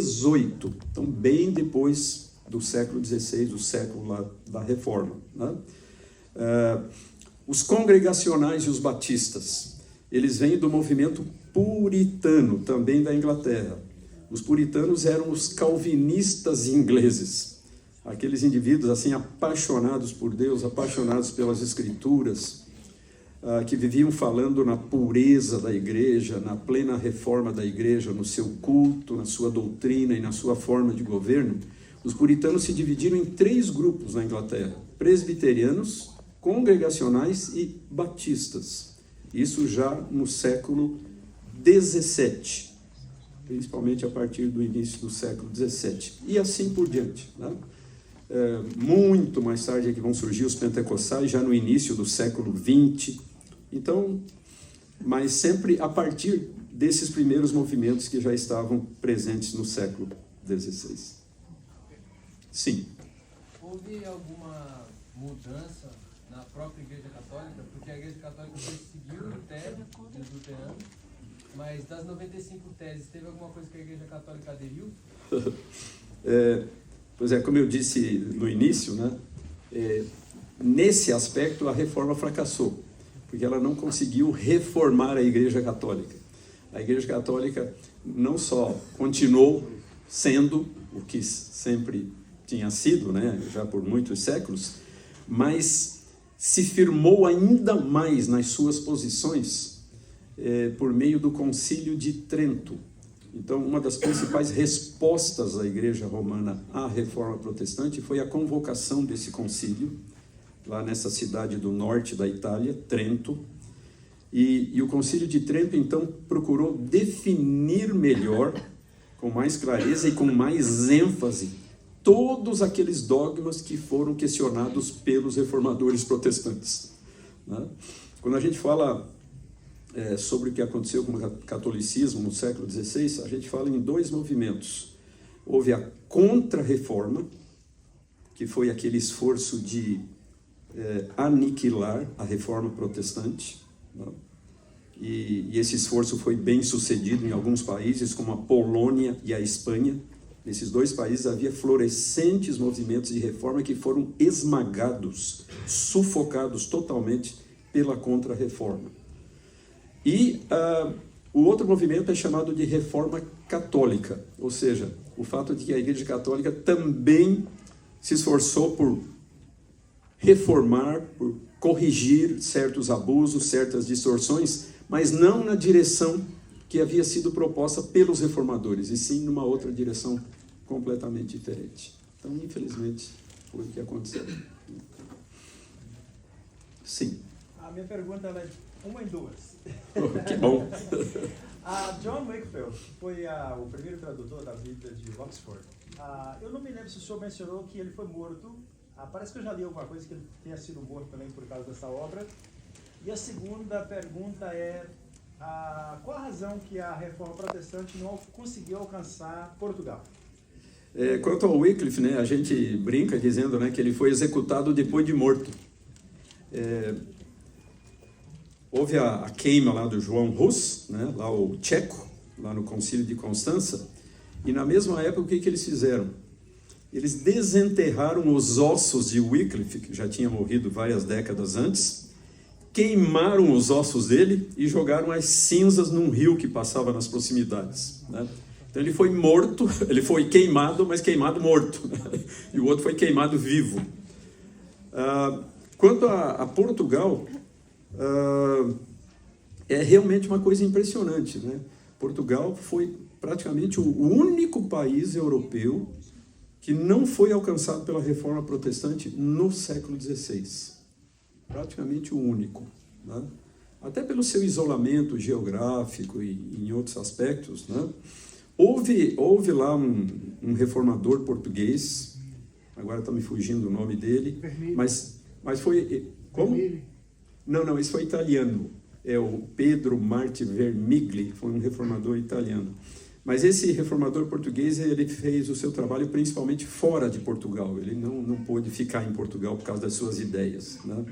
XVIII, então bem depois do século XVI, o século lá da Reforma, né? Os congregacionais e os batistas, eles vêm do movimento puritano, também da Inglaterra. Os puritanos eram os calvinistas ingleses, aqueles indivíduos assim apaixonados por Deus, apaixonados pelas Escrituras, que viviam falando na pureza da igreja, na plena reforma da igreja, no seu culto, na sua doutrina e na sua forma de governo. Os puritanos se dividiram em 3 grupos na Inglaterra: presbiterianos, congregacionais e batistas. Isso já no século XVII, principalmente a partir do início do século XVII, e assim por diante, né? Muito mais tarde é que vão surgir os pentecostais, já no início do século XX. Então, mas sempre a partir desses primeiros movimentos que já estavam presentes no século XVI. Sim. Houve alguma mudança na própria Igreja Católica? Porque a Igreja Católica seguiu o tese dos luteranos, mas das 95 teses, teve alguma coisa que a Igreja Católica aderiu? Pois é, como eu disse no início, né, nesse aspecto a reforma fracassou, porque ela não conseguiu reformar a Igreja Católica. A Igreja Católica não só continuou sendo o que sempre tinha sido, né, já por muitos séculos, mas se firmou ainda mais nas suas posições por meio do Concílio de Trento. Então, uma das principais respostas da Igreja Romana à Reforma Protestante foi a convocação desse concílio, lá nessa cidade do norte da Itália, Trento. E o Concílio de Trento, então, procurou definir melhor, com mais clareza e com mais ênfase, todos aqueles dogmas que foram questionados pelos reformadores protestantes, né? Quando a gente fala sobre o que aconteceu com o catolicismo no século XVI, a gente fala em 2 movimentos. Houve a Contra-Reforma, que foi aquele esforço de aniquilar a Reforma Protestante, né? E esse esforço foi bem sucedido em alguns países, como a Polônia e a Espanha. Nesses 2 países havia florescentes movimentos de reforma que foram esmagados, sufocados totalmente pela Contra-Reforma. E o outro movimento é chamado de Reforma Católica, ou seja, o fato de que a Igreja Católica também se esforçou por reformar, por corrigir certos abusos, certas distorções, mas não na direção que havia sido proposta pelos reformadores, e sim numa outra direção completamente diferente. Então, infelizmente, foi o que aconteceu. Sim. A minha pergunta é 1 em 2. Que bom. John Wycliffe foi o primeiro tradutor da Bíblia de Oxford. Eu não me lembro se o senhor mencionou que ele foi morto. Parece que eu já li alguma coisa que ele tenha sido morto também por causa dessa obra. E a segunda pergunta é qual a razão que a Reforma Protestante não conseguiu alcançar Portugal? Quanto ao Wycliffe, né, a gente brinca dizendo, né, que ele foi executado depois de morto. Houve a queima lá do João Hus, né, lá o tcheco, lá no Concílio de Constança, e na mesma época o que eles fizeram? Eles desenterraram os ossos de Wycliffe, que já tinha morrido várias décadas antes, queimaram os ossos dele e jogaram as cinzas num rio que passava nas proximidades, né? Então ele foi morto, ele foi queimado, mas queimado morto, né? E o outro foi queimado vivo. Quanto a Portugal, é realmente uma coisa impressionante, né? Portugal foi praticamente o único país europeu que não foi alcançado pela Reforma Protestante no século XVI. Praticamente o único, né? Até pelo seu isolamento geográfico e em outros aspectos, né? Houve lá um reformador português, agora está me fugindo o nome dele, mas foi... Como? Não, esse foi italiano, é o Pedro Marti Vermigli, foi um reformador italiano. Mas esse reformador português, ele fez o seu trabalho principalmente fora de Portugal, ele não pôde ficar em Portugal por causa das suas ideias, né?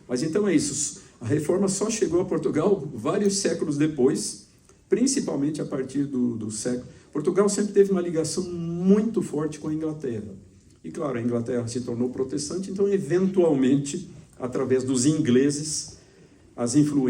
Mas então é isso, a reforma só chegou a Portugal vários séculos depois, principalmente a partir do século... Portugal sempre teve uma ligação muito forte com a Inglaterra. E, claro, a Inglaterra se tornou protestante, então, eventualmente, através dos ingleses, as influências